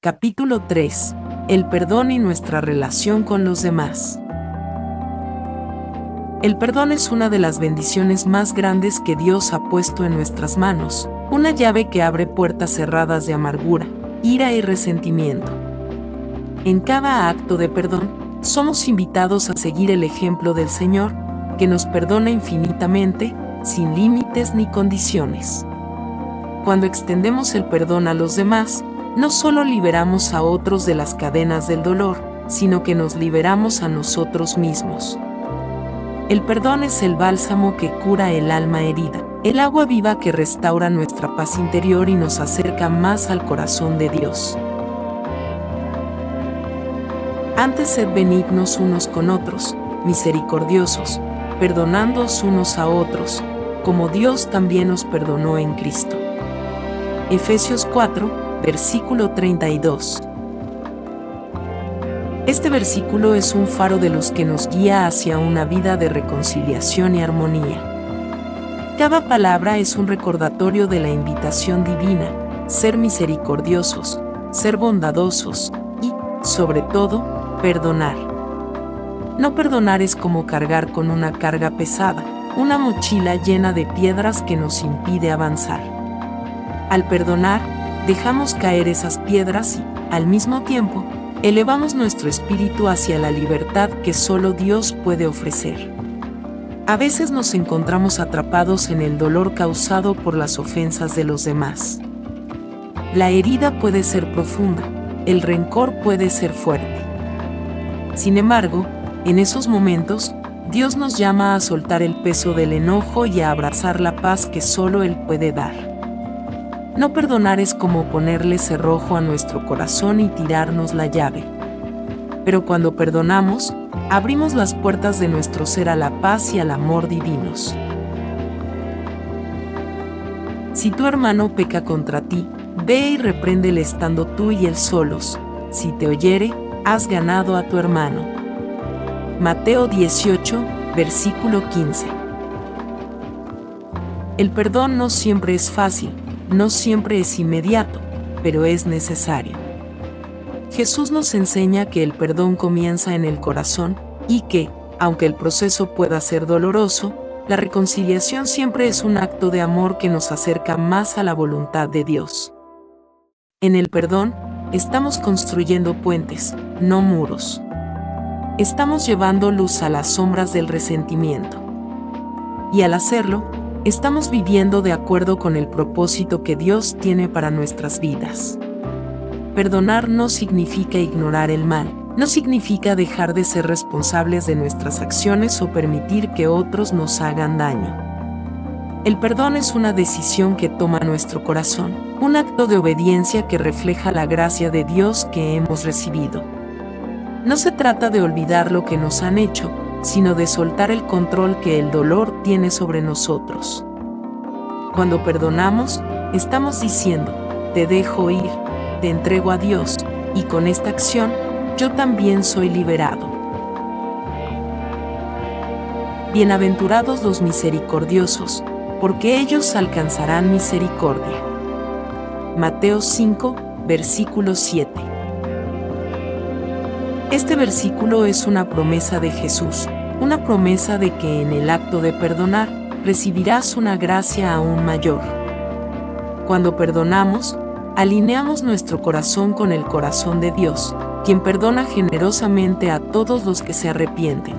Capítulo 3. El perdón y nuestra relación con los demás. El perdón es una de las bendiciones más grandes que Dios ha puesto en nuestras manos, una llave que abre puertas cerradas de amargura, ira y resentimiento. En cada acto de perdón, somos invitados a seguir el ejemplo del Señor, que nos perdona infinitamente, sin límites ni condiciones. Cuando extendemos el perdón a los demás, no solo liberamos a otros de las cadenas del dolor, sino que nos liberamos a nosotros mismos. El perdón es el bálsamo que cura el alma herida, el agua viva que restaura nuestra paz interior y nos acerca más al corazón de Dios. Antes sed benignos unos con otros, misericordiosos, perdonándoos unos a otros, como Dios también os perdonó en Cristo. Efesios 4, versículo 32. Este versículo es un faro de luz que nos guía hacia una vida de reconciliación y armonía. Cada palabra es un recordatorio de la invitación divina, ser misericordiosos, ser bondadosos y, sobre todo, perdonar. No perdonar es como cargar con una carga pesada, una mochila llena de piedras que nos impide avanzar. Al perdonar, dejamos caer esas piedras y, al mismo tiempo, elevamos nuestro espíritu hacia la libertad que solo Dios puede ofrecer. A veces nos encontramos atrapados en el dolor causado por las ofensas de los demás. La herida puede ser profunda, el rencor puede ser fuerte. Sin embargo, en esos momentos, Dios nos llama a soltar el peso del enojo y a abrazar la paz que solo Él puede dar. No perdonar es como ponerle cerrojo a nuestro corazón y tirarnos la llave. Pero cuando perdonamos, abrimos las puertas de nuestro ser a la paz y al amor divinos. Si tu hermano peca contra ti, ve y repréndele estando tú y él solos. Si te oyere, has ganado a tu hermano. Mateo 18, versículo 15. El perdón no siempre es fácil. No siempre es inmediato, pero es necesario. Jesús nos enseña que el perdón comienza en el corazón y que, aunque el proceso pueda ser doloroso, la reconciliación siempre es un acto de amor que nos acerca más a la voluntad de Dios. En el perdón, estamos construyendo puentes, no muros. Estamos llevando luz a las sombras del resentimiento. Y al hacerlo, estamos viviendo de acuerdo con el propósito que Dios tiene para nuestras vidas. Perdonar no significa ignorar el mal, no significa dejar de ser responsables de nuestras acciones o permitir que otros nos hagan daño. El perdón es una decisión que toma nuestro corazón, un acto de obediencia que refleja la gracia de Dios que hemos recibido. No se trata de olvidar lo que nos han hecho, sino de soltar el control que el dolor tiene sobre nosotros. Cuando perdonamos, estamos diciendo, te dejo ir, te entrego a Dios, y con esta acción, yo también soy liberado. Bienaventurados los misericordiosos, porque ellos alcanzarán misericordia. Mateo 5, versículo 7. Este versículo es una promesa de Jesús, una promesa de que en el acto de perdonar, recibirás una gracia aún mayor. Cuando perdonamos, alineamos nuestro corazón con el corazón de Dios, quien perdona generosamente a todos los que se arrepienten.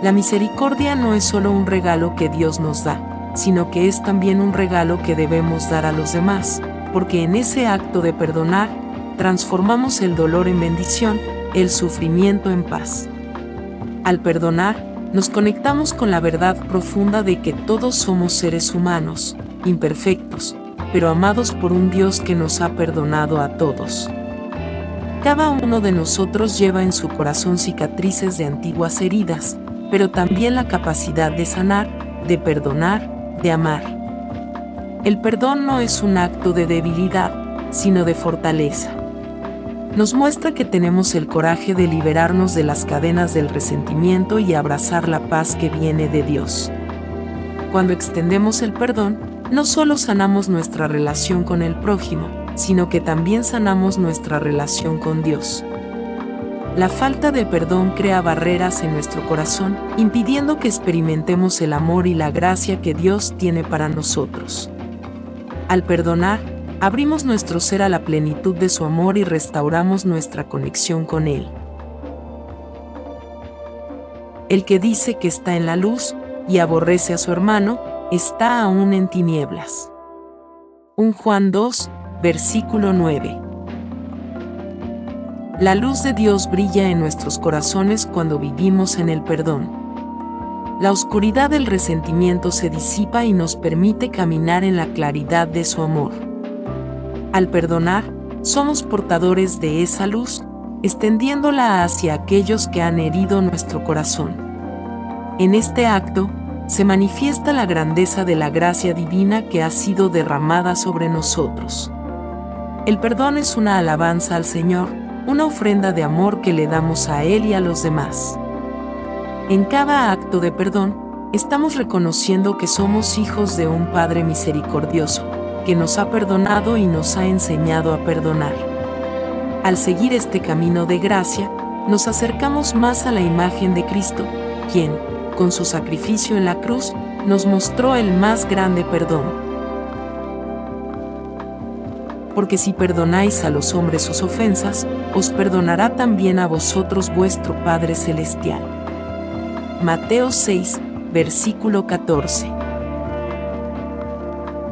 La misericordia no es solo un regalo que Dios nos da, sino que es también un regalo que debemos dar a los demás, porque en ese acto de perdonar, transformamos el dolor en bendición, el sufrimiento en paz. Al perdonar, nos conectamos con la verdad profunda de que todos somos seres humanos, imperfectos, pero amados por un Dios que nos ha perdonado a todos. Cada uno de nosotros lleva en su corazón cicatrices de antiguas heridas, pero también la capacidad de sanar, de perdonar, de amar. El perdón no es un acto de debilidad, sino de fortaleza. Nos muestra que tenemos el coraje de liberarnos de las cadenas del resentimiento y abrazar la paz que viene de Dios. Cuando extendemos el perdón, no solo sanamos nuestra relación con el prójimo, sino que también sanamos nuestra relación con Dios. La falta de perdón crea barreras en nuestro corazón, impidiendo que experimentemos el amor y la gracia que Dios tiene para nosotros. Al perdonar, abrimos nuestro ser a la plenitud de su amor y restauramos nuestra conexión con Él. El que dice que está en la luz y aborrece a su hermano, está aún en tinieblas. 1 Juan 2, versículo 9. La luz de Dios brilla en nuestros corazones cuando vivimos en el perdón. La oscuridad del resentimiento se disipa y nos permite caminar en la claridad de su amor. Al perdonar, somos portadores de esa luz, extendiéndola hacia aquellos que han herido nuestro corazón. En este acto, se manifiesta la grandeza de la gracia divina que ha sido derramada sobre nosotros. El perdón es una alabanza al Señor, una ofrenda de amor que le damos a Él y a los demás. En cada acto de perdón, estamos reconociendo que somos hijos de un Padre misericordioso, que nos ha perdonado y nos ha enseñado a perdonar. Al seguir este camino de gracia, nos acercamos más a la imagen de Cristo, quien, con su sacrificio en la cruz, nos mostró el más grande perdón. Porque si perdonáis a los hombres sus ofensas, os perdonará también a vosotros vuestro Padre Celestial. Mateo 6, versículo 14.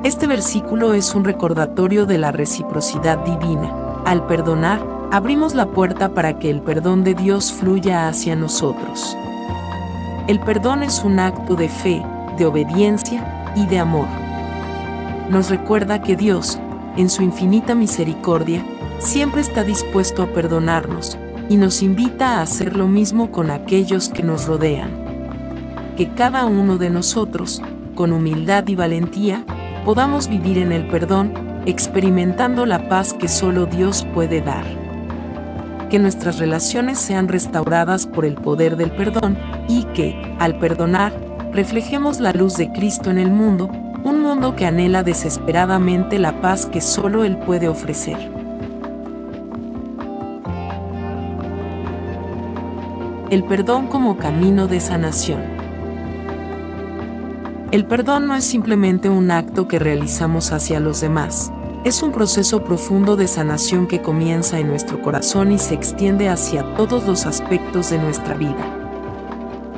Este versículo es un recordatorio de la reciprocidad divina. Al perdonar, abrimos la puerta para que el perdón de Dios fluya hacia nosotros. El perdón es un acto de fe, de obediencia y de amor. Nos recuerda que Dios, en su infinita misericordia, siempre está dispuesto a perdonarnos, y nos invita a hacer lo mismo con aquellos que nos rodean. Que cada uno de nosotros, con humildad y valentía, podamos vivir en el perdón, experimentando la paz que solo Dios puede dar. Que nuestras relaciones sean restauradas por el poder del perdón, y que, al perdonar, reflejemos la luz de Cristo en el mundo, un mundo que anhela desesperadamente la paz que solo Él puede ofrecer. El perdón como camino de sanación. El perdón no es simplemente un acto que realizamos hacia los demás, es un proceso profundo de sanación que comienza en nuestro corazón y se extiende hacia todos los aspectos de nuestra vida.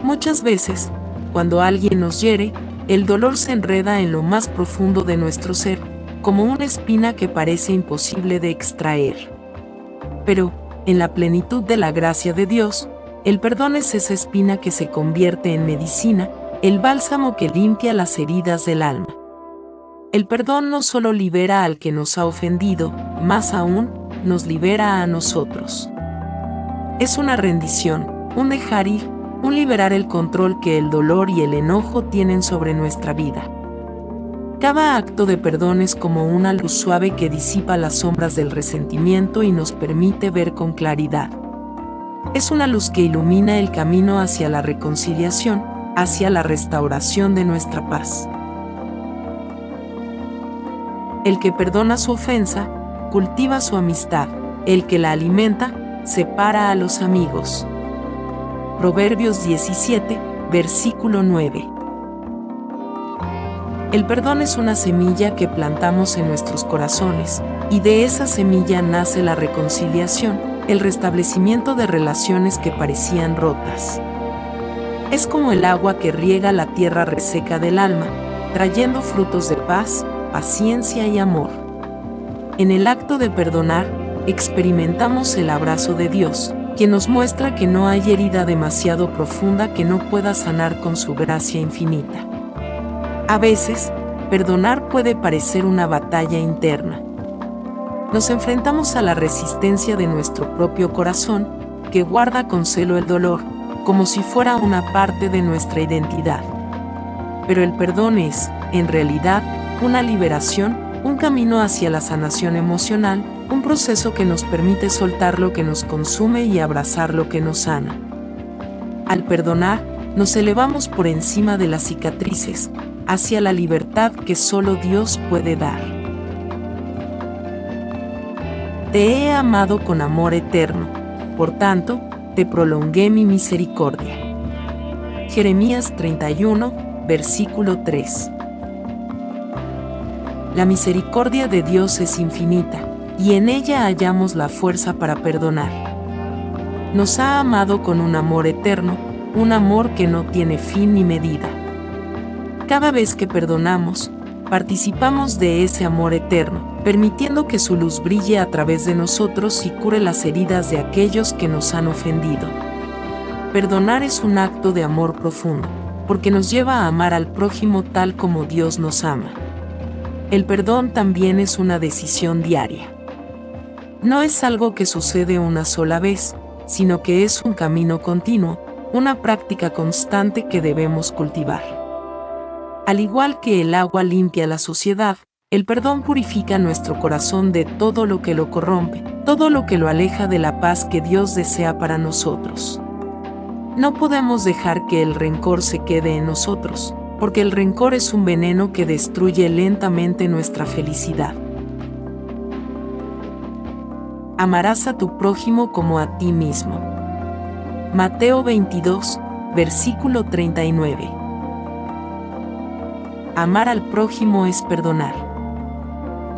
Muchas veces, cuando alguien nos hiere, el dolor se enreda en lo más profundo de nuestro ser, como una espina que parece imposible de extraer. Pero, en la plenitud de la gracia de Dios, el perdón es esa espina que se convierte en medicina, el bálsamo que limpia las heridas del alma. El perdón no solo libera al que nos ha ofendido, más aún, nos libera a nosotros. Es una rendición, un dejar ir, un liberar el control que el dolor y el enojo tienen sobre nuestra vida. Cada acto de perdón es como una luz suave que disipa las sombras del resentimiento y nos permite ver con claridad. Es una luz que ilumina el camino hacia la reconciliación, hacia la restauración de nuestra paz. El que perdona su ofensa, cultiva su amistad. El que la alimenta, separa a los amigos. Proverbios 17, versículo 9. El perdón es una semilla que plantamos en nuestros corazones, y de esa semilla nace la reconciliación, el restablecimiento de relaciones que parecían rotas. Es como el agua que riega la tierra reseca del alma, trayendo frutos de paz, paciencia y amor. En el acto de perdonar, experimentamos el abrazo de Dios, quien nos muestra que no hay herida demasiado profunda que no pueda sanar con su gracia infinita. A veces, perdonar puede parecer una batalla interna. Nos enfrentamos a la resistencia de nuestro propio corazón, que guarda con celo el dolor, como si fuera una parte de nuestra identidad. Pero el perdón es, en realidad, una liberación, un camino hacia la sanación emocional, un proceso que nos permite soltar lo que nos consume y abrazar lo que nos sana. Al perdonar, nos elevamos por encima de las cicatrices, hacia la libertad que solo Dios puede dar. Te he amado con amor eterno, por tanto, te prolongué mi misericordia. Jeremías 31, versículo 3. La misericordia de Dios es infinita, y en ella hallamos la fuerza para perdonar. Nos ha amado con un amor eterno, un amor que no tiene fin ni medida. Cada vez que perdonamos, participamos de ese amor eterno, permitiendo que su luz brille a través de nosotros y cure las heridas de aquellos que nos han ofendido. Perdonar es un acto de amor profundo, porque nos lleva a amar al prójimo tal como Dios nos ama. El perdón también es una decisión diaria. No es algo que sucede una sola vez, sino que es un camino continuo, una práctica constante que debemos cultivar. Al igual que el agua limpia la suciedad, el perdón purifica nuestro corazón de todo lo que lo corrompe, todo lo que lo aleja de la paz que Dios desea para nosotros. No podemos dejar que el rencor se quede en nosotros, porque el rencor es un veneno que destruye lentamente nuestra felicidad. Amarás a tu prójimo como a ti mismo. Mateo 22, versículo 39. Amar al prójimo es perdonar.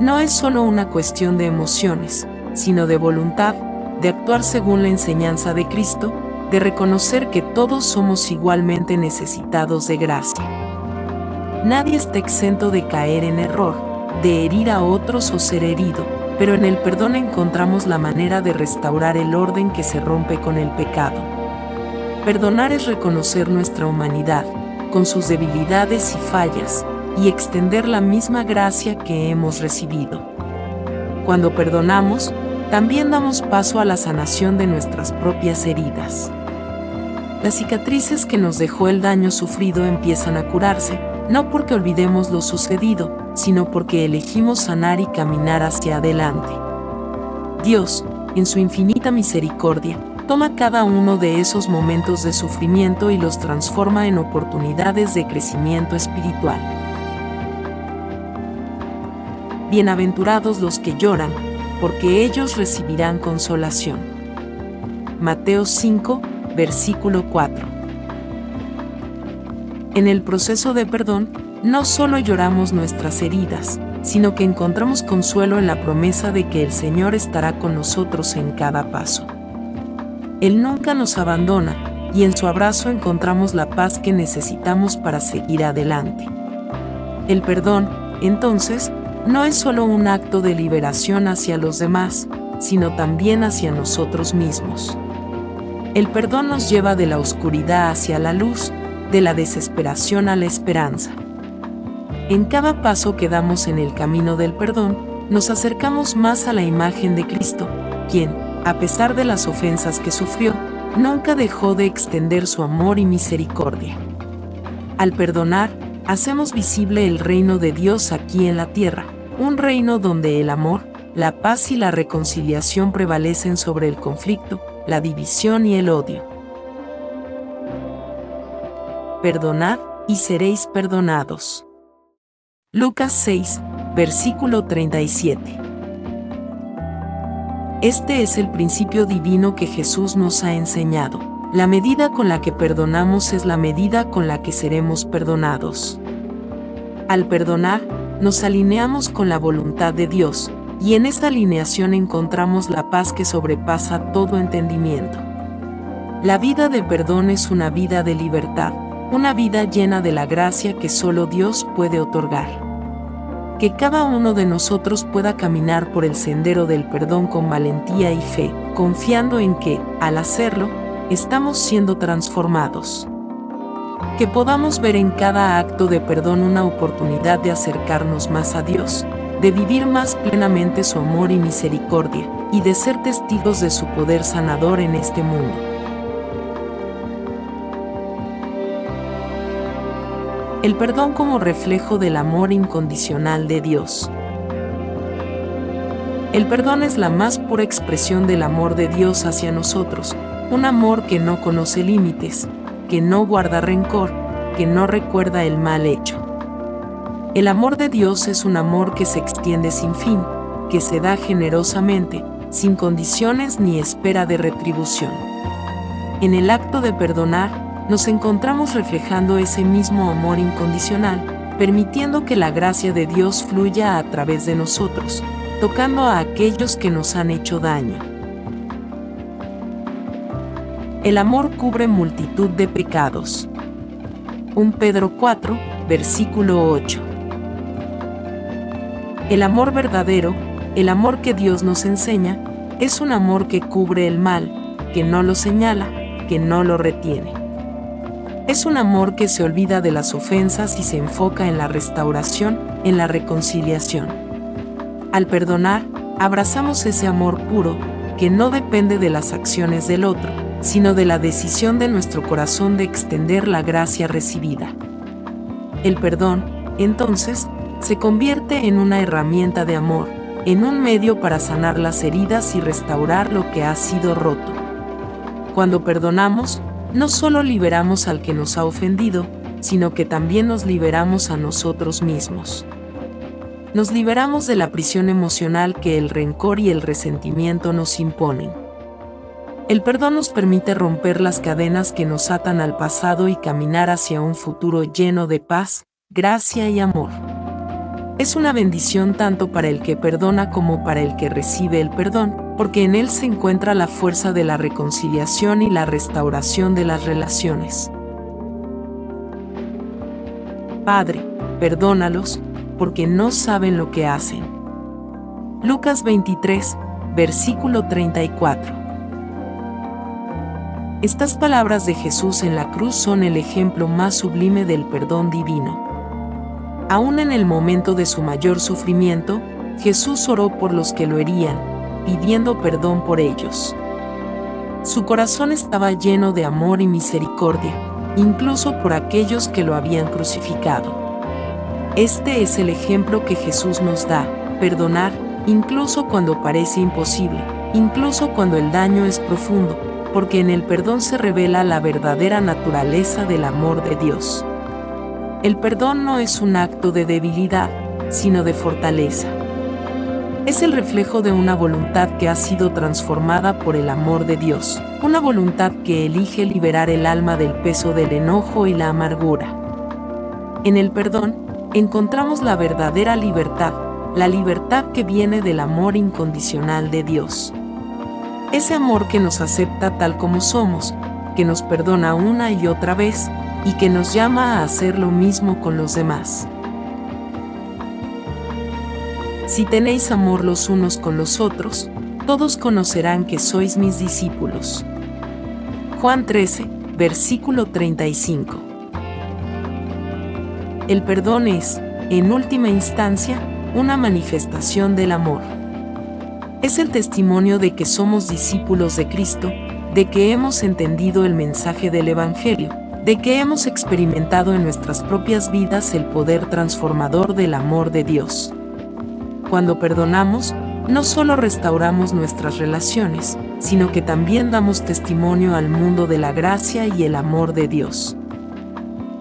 No es solo una cuestión de emociones, sino de voluntad, de actuar según la enseñanza de Cristo, de reconocer que todos somos igualmente necesitados de gracia. Nadie está exento de caer en error, de herir a otros o ser herido, pero en el perdón encontramos la manera de restaurar el orden que se rompe con el pecado. Perdonar es reconocer nuestra humanidad, con sus debilidades y fallas, y extender la misma gracia que hemos recibido. Cuando perdonamos, también damos paso a la sanación de nuestras propias heridas. Las cicatrices que nos dejó el daño sufrido empiezan a curarse, no porque olvidemos lo sucedido, sino porque elegimos sanar y caminar hacia adelante. Dios, en su infinita misericordia, toma cada uno de esos momentos de sufrimiento y los transforma en oportunidades de crecimiento espiritual. Bienaventurados los que lloran, porque ellos recibirán consolación. Mateo 5, versículo 4. En el proceso de perdón, no solo lloramos nuestras heridas, sino que encontramos consuelo en la promesa de que el Señor estará con nosotros en cada paso. Él nunca nos abandona, y en su abrazo encontramos la paz que necesitamos para seguir adelante. El perdón, entonces, no es solo un acto de liberación hacia los demás, sino también hacia nosotros mismos. El perdón nos lleva de la oscuridad hacia la luz, de la desesperación a la esperanza. En cada paso que damos en el camino del perdón, nos acercamos más a la imagen de Cristo, quien, a pesar de las ofensas que sufrió, nunca dejó de extender su amor y misericordia. Al perdonar, hacemos visible el reino de Dios aquí en la tierra, un reino donde el amor, la paz y la reconciliación prevalecen sobre el conflicto, la división y el odio. Perdonad, y seréis perdonados. Lucas 6, versículo 37. Este es el principio divino que Jesús nos ha enseñado. La medida con la que perdonamos es la medida con la que seremos perdonados. Al perdonar, nos alineamos con la voluntad de Dios, y en esta alineación encontramos la paz que sobrepasa todo entendimiento. La vida de perdón es una vida de libertad, una vida llena de la gracia que solo Dios puede otorgar. Que cada uno de nosotros pueda caminar por el sendero del perdón con valentía y fe, confiando en que, al hacerlo, estamos siendo transformados. Que podamos ver en cada acto de perdón una oportunidad de acercarnos más a Dios, de vivir más plenamente su amor y misericordia, y de ser testigos de su poder sanador en este mundo. El perdón como reflejo del amor incondicional de Dios. El perdón es la más pura expresión del amor de Dios hacia nosotros, un amor que no conoce límites, que no guarda rencor, que no recuerda el mal hecho. El amor de Dios es un amor que se extiende sin fin, que se da generosamente, sin condiciones ni espera de retribución. En el acto de perdonar, nos encontramos reflejando ese mismo amor incondicional, permitiendo que la gracia de Dios fluya a través de nosotros, tocando a aquellos que nos han hecho daño. El amor cubre multitud de pecados. 1 Pedro 4, versículo 8. El amor verdadero, el amor que Dios nos enseña, es un amor que cubre el mal, que no lo señala, que no lo retiene. Es un amor que se olvida de las ofensas y se enfoca en la restauración, en la reconciliación. Al perdonar, abrazamos ese amor puro, que no depende de las acciones del otro, sino de la decisión de nuestro corazón de extender la gracia recibida. El perdón, entonces, se convierte en una herramienta de amor, en un medio para sanar las heridas y restaurar lo que ha sido roto. Cuando perdonamos, no solo liberamos al que nos ha ofendido, sino que también nos liberamos a nosotros mismos. Nos liberamos de la prisión emocional que el rencor y el resentimiento nos imponen. El perdón nos permite romper las cadenas que nos atan al pasado y caminar hacia un futuro lleno de paz, gracia y amor. Es una bendición tanto para el que perdona como para el que recibe el perdón, porque en él se encuentra la fuerza de la reconciliación y la restauración de las relaciones. Padre, perdónalos, porque no saben lo que hacen. Lucas 23, versículo 34. Estas palabras de Jesús en la cruz son el ejemplo más sublime del perdón divino. Aún en el momento de su mayor sufrimiento, Jesús oró por los que lo herían, pidiendo perdón por ellos. Su corazón estaba lleno de amor y misericordia, incluso por aquellos que lo habían crucificado. Este es el ejemplo que Jesús nos da: perdonar, incluso cuando parece imposible, incluso cuando el daño es profundo, porque en el perdón se revela la verdadera naturaleza del amor de Dios. El perdón no es un acto de debilidad, sino de fortaleza. Es el reflejo de una voluntad que ha sido transformada por el amor de Dios, una voluntad que elige liberar el alma del peso del enojo y la amargura. En el perdón, encontramos la verdadera libertad, la libertad que viene del amor incondicional de Dios. Ese amor que nos acepta tal como somos, que nos perdona una y otra vez, y que nos llama a hacer lo mismo con los demás. Si tenéis amor los unos con los otros, todos conocerán que sois mis discípulos. Juan 13, versículo 35. El perdón es, en última instancia, una manifestación del amor. Es el testimonio de que somos discípulos de Cristo, de que hemos entendido el mensaje del Evangelio, de que hemos experimentado en nuestras propias vidas el poder transformador del amor de Dios. Cuando perdonamos, no solo restauramos nuestras relaciones, sino que también damos testimonio al mundo de la gracia y el amor de Dios.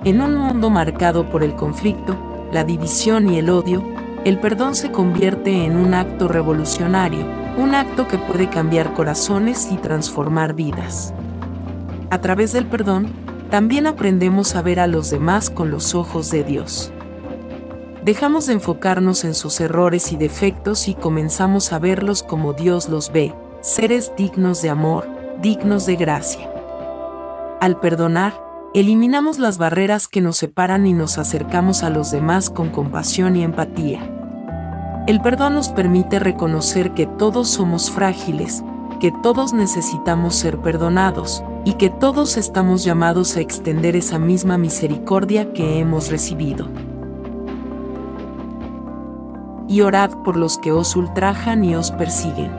En un mundo marcado por el conflicto, la división y el odio, el perdón se convierte en un acto revolucionario, un acto que puede cambiar corazones y transformar vidas. A través del perdón, también aprendemos a ver a los demás con los ojos de Dios. Dejamos de enfocarnos en sus errores y defectos y comenzamos a verlos como Dios los ve, seres dignos de amor, dignos de gracia. Al perdonar, eliminamos las barreras que nos separan y nos acercamos a los demás con compasión y empatía. El perdón nos permite reconocer que todos somos frágiles, que todos necesitamos ser perdonados, y que todos estamos llamados a extender esa misma misericordia que hemos recibido. Y orad por los que os ultrajan y os persiguen.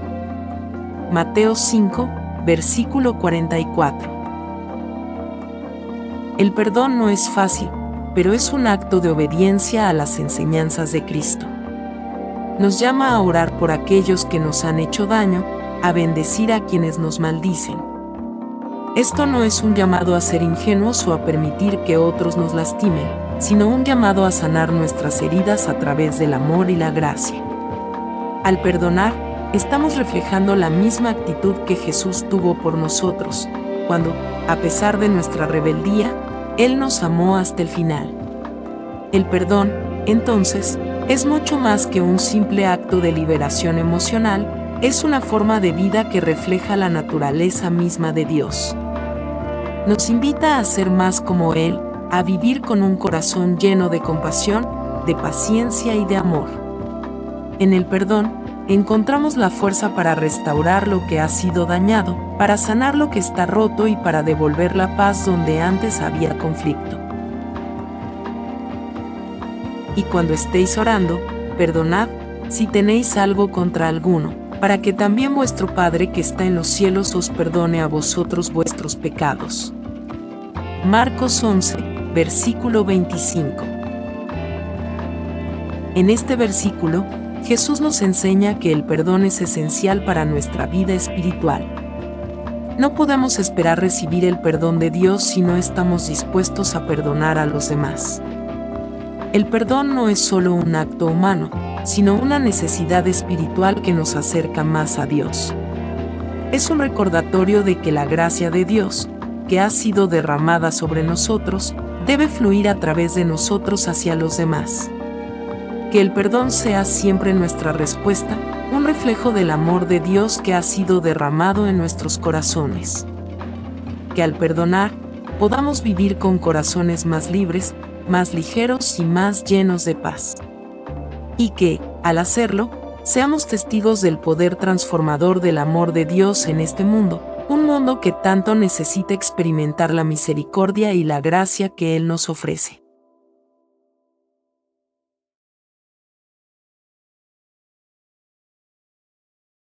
Mateo 5, versículo 44. El perdón no es fácil, pero es un acto de obediencia a las enseñanzas de Cristo. Nos llama a orar por aquellos que nos han hecho daño, a bendecir a quienes nos maldicen. Esto no es un llamado a ser ingenuos o a permitir que otros nos lastimen, sino un llamado a sanar nuestras heridas a través del amor y la gracia. Al perdonar, estamos reflejando la misma actitud que Jesús tuvo por nosotros, cuando, a pesar de nuestra rebeldía, Él nos amó hasta el final. El perdón, entonces, es mucho más que un simple acto de liberación emocional, es una forma de vida que refleja la naturaleza misma de Dios. Nos invita a ser más como Él, a vivir con un corazón lleno de compasión, de paciencia y de amor. En el perdón, encontramos la fuerza para restaurar lo que ha sido dañado, para sanar lo que está roto y para devolver la paz donde antes había conflicto. Y cuando estéis orando, perdonad, si tenéis algo contra alguno, para que también vuestro Padre que está en los cielos os perdone a vosotros vuestros pecados. Marcos 11, versículo 25. En este versículo, Jesús nos enseña que el perdón es esencial para nuestra vida espiritual. No podemos esperar recibir el perdón de Dios si no estamos dispuestos a perdonar a los demás. El perdón no es solo un acto humano, sino una necesidad espiritual que nos acerca más a Dios. Es un recordatorio de que la gracia de Dios, que ha sido derramada sobre nosotros, debe fluir a través de nosotros hacia los demás. Que el perdón sea siempre nuestra respuesta, un reflejo del amor de Dios que ha sido derramado en nuestros corazones. Que al perdonar, podamos vivir con corazones más libres, más ligeros y más llenos de paz. Y que, al hacerlo, seamos testigos del poder transformador del amor de Dios en este mundo, un mundo que tanto necesita experimentar la misericordia y la gracia que Él nos ofrece.